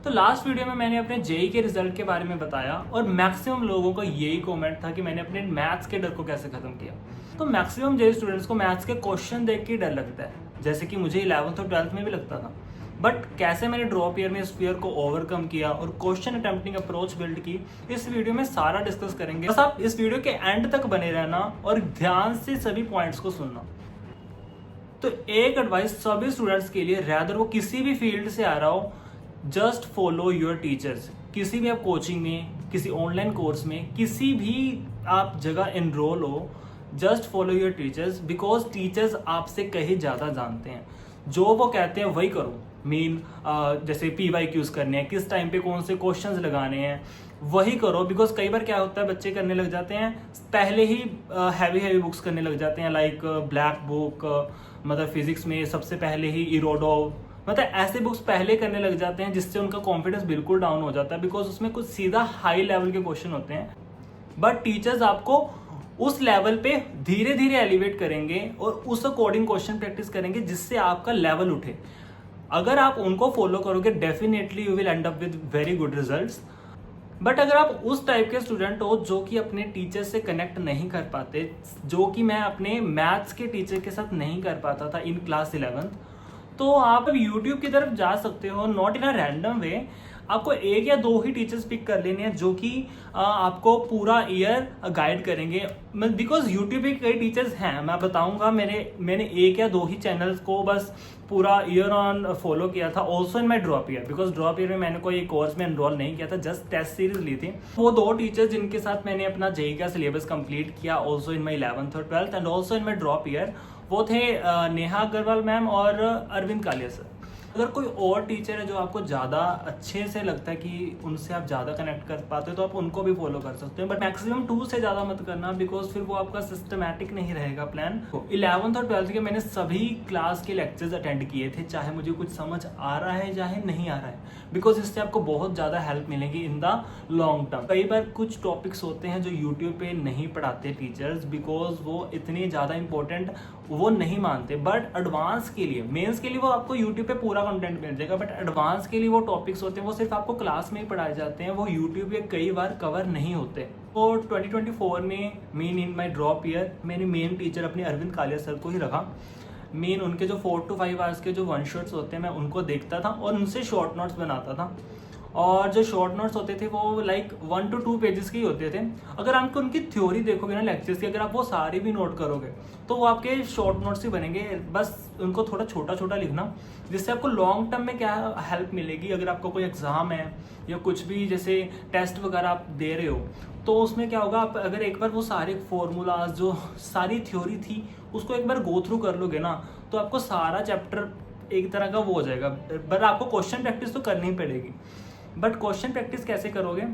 तो last video में मैंने अपने जेई के रिजल्ट के बारे में बताया और मैक्सिमम लोगों का यही कमेंट था कि मैंने अपने मैथ्स के डर को कैसे खत्म किया। तो मैक्सिमम जेई स्टूडेंट्स को मैथ्स के क्वेश्चन देख के डर लगता है, जैसे कि मुझे 11th और 12th में भी लगता था। बट कैसे मैंने ड्रॉप ईयर में इस फियर को ओवरकम किया और क्वेश्चन अटेम्प्टिंग अप्रोच बिल्ड की, इस वीडियो में सारा डिस्कस करेंगे। बस आप इस वीडियो के एंड तक बने रहना और ध्यान से सभी पॉइंट्स को सुनना। तो एक एडवाइस सभी स्टूडेंट्स के लिए, रैदर वो किसी भी फील्ड से आ रहा हो, जस्ट फॉलो योर टीचर्स। किसी भी आप कोचिंग में, किसी ऑनलाइन कोर्स में, किसी भी आप जगह एनरोल हो, just follow your teachers, because teachers आपसे कहीं ज़्यादा जानते हैं। जो वो कहते हैं वही करो। जैसे PYQs करने हैं, किस टाइम पे कौन से क्वेश्चंस लगाने हैं, वही करो। बिकॉज कई बार क्या होता है, बच्चे करने लग जाते हैं पहले ही हैवी बुक्स करने लग जाते हैं, लाइक ब्लैक बुक, मतलब फिजिक्स में सबसे पहले ही इरोडोव, मतलब ऐसे बुक्स पहले करने लग जाते हैं, जिससे उनका कॉन्फिडेंस बिल्कुल डाउन हो जाता है। बिकॉज उसमें कुछ सीधा हाई लेवल के क्वेश्चन होते हैं, बट टीचर्स आपको उस लेवल पे धीरे धीरे एलिवेट करेंगे और उस अकॉर्डिंग क्वेश्चन प्रैक्टिस करेंगे, जिससे आपका लेवल उठे। अगर आप उनको फॉलो करोगे, definitely you will and up with very good results. But अगर आप उस टाइप के स्टूडेंट हो जो कि अपने टीचर से कनेक्ट नहीं कर पाते, जो कि मैं अपने मैथ्स के टीचर के साथ नहीं कर पाता था इन क्लास 11th, तो आप यूट्यूब की तरफ जा सकते हो, नॉट इन अ रैंडम वे। आपको एक या दो ही टीचर्स पिक कर लेने हैं जो कि आपको पूरा ईयर गाइड करेंगे। बिकॉज यूट्यूब पे कई टीचर्स हैं, मैं बताऊंगा। मैंने एक या दो ही चैनल्स को बस पूरा ईयर ऑन फॉलो किया था, also in my drop year. Because drop year में मैंने कोई कोर्स में एनरोल नहीं किया था, जस्ट टेस्ट सीरीज ली थी। वो दो टीचर्स जिनके साथ मैंने अपना जेई का सिलेबस कंप्लीट किया, ऑल्सो इन माई 11th और 12th and also in my drop year, वो थे नेहा अग्रवाल मैम और अरविंद कालिया सर। अगर कोई और टीचर है जो आपको ज़्यादा अच्छे से लगता है कि उनसे आप ज़्यादा कनेक्ट कर पाते हो, तो आप उनको भी फॉलो कर सकते हैं। बट मैक्सिमम 2 से ज़्यादा मत करना, बिकॉज फिर वो आपका सिस्टमैटिक नहीं रहेगा प्लान। 11th और 12th के मैंने सभी क्लास के लेक्चर्स अटेंड किए थे, चाहे मुझे कुछ समझ आ रहा है चाहे नहीं आ रहा है, बिकॉज इससे आपको बहुत ज़्यादा हेल्प मिलेगी इन द लॉन्ग टर्म। कई बार कुछ टॉपिक्स होते हैं जो यूट्यूब पे नहीं पढ़ाते टीचर्स, बिकॉज वो इतने ज़्यादा इंपॉर्टेंट वो नहीं मानते। बट एडवांस के लिए, मेंस के लिए वो आपको यूट्यूब पे पूरा कंटेंट मिल जाएगा, बट एडवांस के लिए वो टॉपिक्स होते हैं, वो सिर्फ आपको क्लास में ही पढ़ाए जाते हैं, वो यूट्यूब पे कई बार कवर नहीं होते। तो 2024 में मेन इन माई ड्रॉप ईयर मैंने मेन टीचर अपने अरविंद कालिया सर को ही रखा। मेन उनके जो 4 to 5 आवर्स के जो वन शॉट्स होते हैं, मैं उनको देखता था और उनसे शॉर्ट नोट्स बनाता था। और जो शॉर्ट नोट्स होते थे वो लाइक 1 to 2 पेजेस के ही होते थे। अगर आप उनकी थ्योरी देखोगे ना लेक्चर्स की, अगर आप वो सारे भी नोट करोगे तो वो आपके शॉर्ट नोट्स ही बनेंगे। बस उनको थोड़ा छोटा छोटा लिखना, जिससे आपको लॉन्ग टर्म में क्या हेल्प मिलेगी। अगर आपको कोई एग्जाम है या कुछ भी जैसे टेस्ट वगैरह आप दे रहे हो, तो उसमें क्या होगा, आप अगर एक बार वो सारे फॉर्मूलाज जो सारी थ्योरी थी उसको एक बार गो थ्रू कर लोगे ना, तो आपको सारा चैप्टर एक तरह का वो हो जाएगा। बट आपको क्वेश्चन प्रैक्टिस तो करनी पड़ेगी। बट क्वेश्चन प्रैक्टिस कैसे करोगे,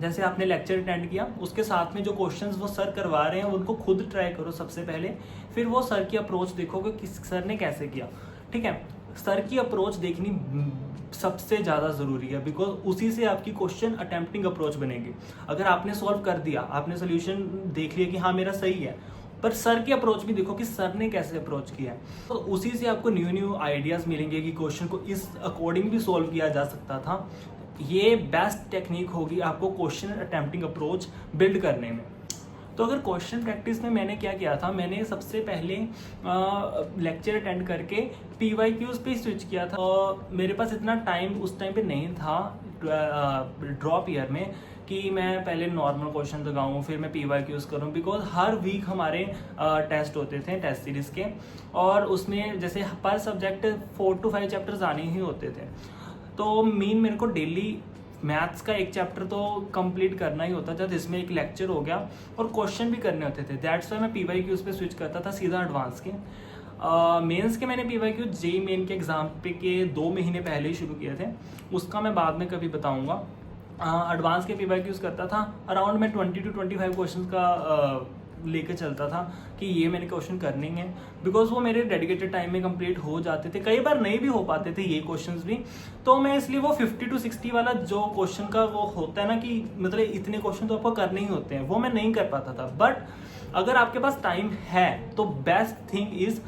जैसे आपने लेक्चर अटेंड किया, उसके साथ में जो क्वेश्चंस वो सर करवा रहे हैं उनको खुद ट्राई करो सबसे पहले। फिर वो सर की अप्रोच देखोगे कि सर ने कैसे किया। ठीक है, सर की अप्रोच देखनी सबसे ज़्यादा ज़रूरी है, बिकॉज उसी से आपकी क्वेश्चन अटेम्प्टिंग अप्रोच बनेगी। अगर आपने सॉल्व कर दिया, आपने सोल्यूशन देख लिया कि हाँ मेरा सही है, पर सर की अप्रोच भी देखो कि सर ने कैसे अप्रोच किया है, तो उसी से आपको न्यू आइडियाज़ मिलेंगे कि क्वेश्चन को इस अकॉर्डिंग भी सॉल्व किया जा सकता था। ये बेस्ट टेक्निक होगी आपको क्वेश्चन अटेम्प्टिंग अप्रोच बिल्ड करने में। तो अगर क्वेश्चन प्रैक्टिस में मैंने क्या किया था, मैंने सबसे पहले लेक्चर अटेंड करके PYQs पे स्विच किया था। और मेरे पास इतना टाइम उस टाइम पे नहीं था ड्रॉप ईयर में कि मैं पहले नॉर्मल क्वेश्चन लगाऊं फिर मैं PYQs करूं, बिकॉज हर वीक हमारे टेस्ट होते थे टेस्ट सीरीज़ के, और उसमें जैसे पर सब्जेक्ट 4 to 5 चैप्टर्स आने ही होते थे। तो मेरे को डेली मैथ्स का एक चैप्टर तो कंप्लीट करना ही होता था, जिसमें एक लेक्चर हो गया और क्वेश्चन भी करने होते थे। दैट्स वाई मैं PYQs पे स्विच करता था सीधा एडवांस के। मेंस के मैंने PYQ जेई मेन के एग्ज़ाम पे के 2 महीने पहले ही शुरू किए थे, उसका मैं बाद में कभी बताऊँगा। एडवांस के PYQs करता था, अराउंड मैं 20 to 25 क्वेश्चन का लेकर चलता था कि ये मैंने क्वेश्चन करने हैं, बिकॉज वो मेरे डेडिकेटेड टाइम में कंप्लीट हो जाते थे। कई बार नहीं भी हो पाते थे ये क्वेश्चंस भी, तो मैं इसलिए वो 50 to 60 वाला जो क्वेश्चन का वो होता है ना कि मतलब इतने क्वेश्चन तो आपको करने ही होते हैं, वो मैं नहीं कर पाता था। बट अगर आपके पास टाइम है तो best thing is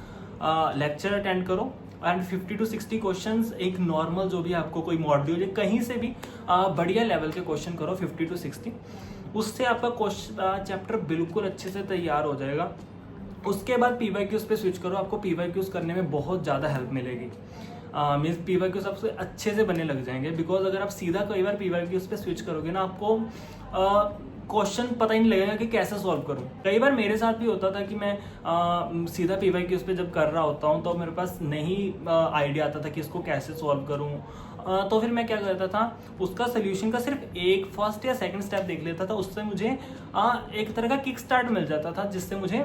lecture attend करो, एंड 50 to 60 क्वेश्चंस एक नॉर्मल जो भी आपको कोई मॉड्यूल या कहीं से भी बढ़िया लेवल के क्वेश्चन करो 50 to 60, उससे आपका क्वेश्चन चैप्टर बिल्कुल अच्छे से तैयार हो जाएगा। उसके बाद PYQs पे स्विच करो, आपको PYQs करने में बहुत ज़्यादा हेल्प मिलेगी। मीन्स PYQs आपसे अच्छे से बनने लग जाएंगे, बिकॉज अगर आप सीधा कई बार PYQs पे स्विच करोगे ना, आपको क्वेश्चन पता ही नहीं लगेगा कि कैसे सॉल्व करूं। कई बार मेरे साथ भी होता था कि मैं सीधा PYQs पे जब कर रहा होता हूं तो मेरे पास नहीं आइडिया आता था कि इसको कैसे सॉल्व करूं। तो फिर मैं क्या करता था, उसका सोल्यूशन का सिर्फ एक फर्स्ट या सेकंड स्टेप देख लेता था, उससे मुझे एक तरह का किक स्टार्ट मिल जाता था, जिससे मुझे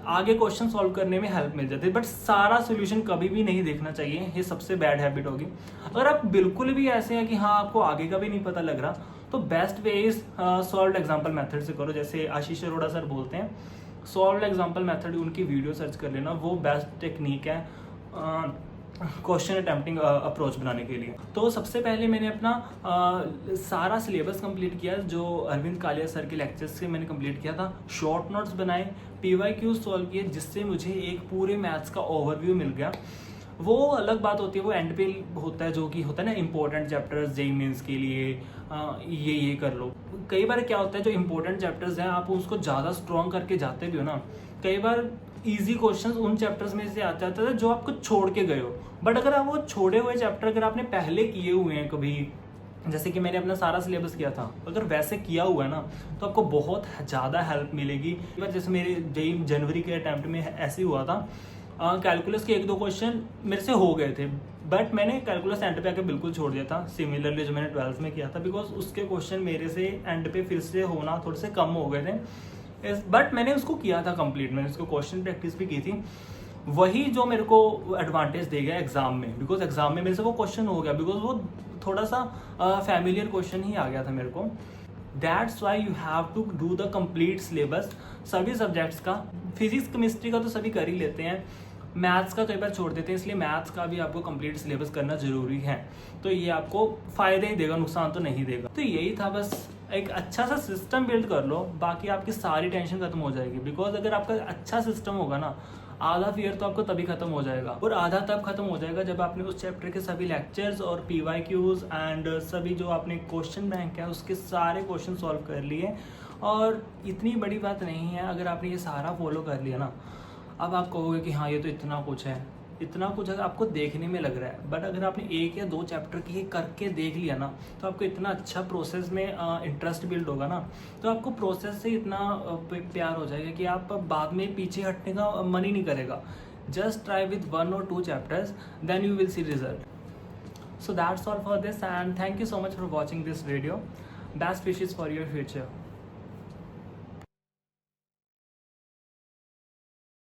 आगे क्वेश्चन सॉल्व करने में हेल्प मिल जाती है। बट सारा सोल्यूशन कभी भी नहीं देखना चाहिए, ये सबसे बैड हैबिट होगी। अगर आप बिल्कुल भी ऐसे हैं कि हाँ आपको आगे का भी नहीं पता लग रहा, तो best way is solved example method से करो। जैसे आशीष अरोड़ा सर बोलते हैं, सॉल्व्ड एग्जाम्पल मेथड, उनकी वीडियो सर्च कर लेना, वो बेस्ट टेक्निक है क्वेश्चन अटेम्प्टिंग अप्रोच बनाने के लिए। तो सबसे पहले मैंने अपना सारा सिलेबस कंप्लीट किया जो अरविंद कालिया सर के लेक्चर्स से मैंने कंप्लीट किया था। शॉर्ट नोट्स बनाए, PYQs सॉल्व किए, जिससे मुझे एक पूरे मैथ्स का ओवरव्यू मिल गया। वो अलग बात होती है, वो एंड पे होता है, जो कि होता है ना इंपॉर्टेंट चैप्टर्स जेईई मेंस के लिए, ये कर लो। कई बार क्या होता है, जो इंपॉर्टेंट चैप्टर्स हैं आप उसको ज़्यादा स्ट्रॉन्ग करके जाते भी हो ना, कई बार इजी क्वेश्चंस उन चैप्टर्स में से आ जाते थे जो आपको छोड़ के गए हो। बट अगर आप वो छोड़े हुए चैप्टर अगर आपने पहले किए हुए हैं कभी, जैसे कि मैंने अपना सारा सिलेबस किया था, अगर वैसे किया हुआ है ना, तो आपको बहुत ज़्यादा हेल्प मिलेगी। जैसे मेरे जेईई जनवरी के अटैम्प्ट में ऐसे ही हुआ था, कैलकुलस के 1-2 क्वेश्चन मेरे से हो गए थे, बट मैंने कैलकुलस एंड पे आके बिल्कुल छोड़ दिया था, सिमिलरली जो मैंने 12th में किया था, बिकॉज उसके क्वेश्चन मेरे से एंड पे फिर से होना थोड़े से कम हो गए थे। बट मैंने उसको किया था कंप्लीट, मैंने उसको क्वेश्चन प्रैक्टिस भी की थी। वही जो मेरे को एडवांटेज दे गया एग्जाम में, बिकॉज एग्जाम में मेरे से वो क्वेश्चन हो गया, बिकॉज वो थोड़ा सा फैमिलियर क्वेश्चन ही आ गया था मेरे को। That's why you have to do the complete syllabus सभी सब्जेक्ट्स का। फिजिक्स केमिस्ट्री का तो सभी कर ही लेते हैं, मैथ्स का कई बार छोड़ देते हैं, इसलिए मैथ्स का भी आपको कंप्लीट सिलेबस करना जरूरी है। तो ये आपको फायदे ही देगा, नुकसान तो नहीं देगा। तो यही था, बस एक अच्छा सा सिस्टम बिल्ड कर लो, बाकी आपकी सारी टेंशन खत्म हो जाएगी। बिकॉज अगर आपका अच्छा सिस्टम होगा ना, आधा फियर तो आपको तभी खत्म हो जाएगा, और आधा तब खत्म हो जाएगा जब आपने उस चैप्टर के सभी लेक्चर्स और PYQs एंड सभी जो आपने क्वेश्चन बैंक है उसके सारे क्वेश्चन सॉल्व कर लिए। और इतनी बड़ी बात नहीं है, अगर आपने ये सारा फॉलो कर लिया ना, अब आप कहोगे कि हाँ ये तो इतना कुछ है, इतना कुछ अगर आपको देखने में लग रहा है, बट अगर आपने 1 या 2 चैप्टर की करके देख लिया ना, तो आपको इतना अच्छा प्रोसेस में इंटरेस्ट बिल्ड होगा ना, तो आपको प्रोसेस से इतना प्यार हो जाएगा कि आप बाद में पीछे हटने का मन ही नहीं करेगा। Just try with 1 or 2 chapters, then you will see result. So that's all for this, and thank you so much for watching this video. Best wishes for your future.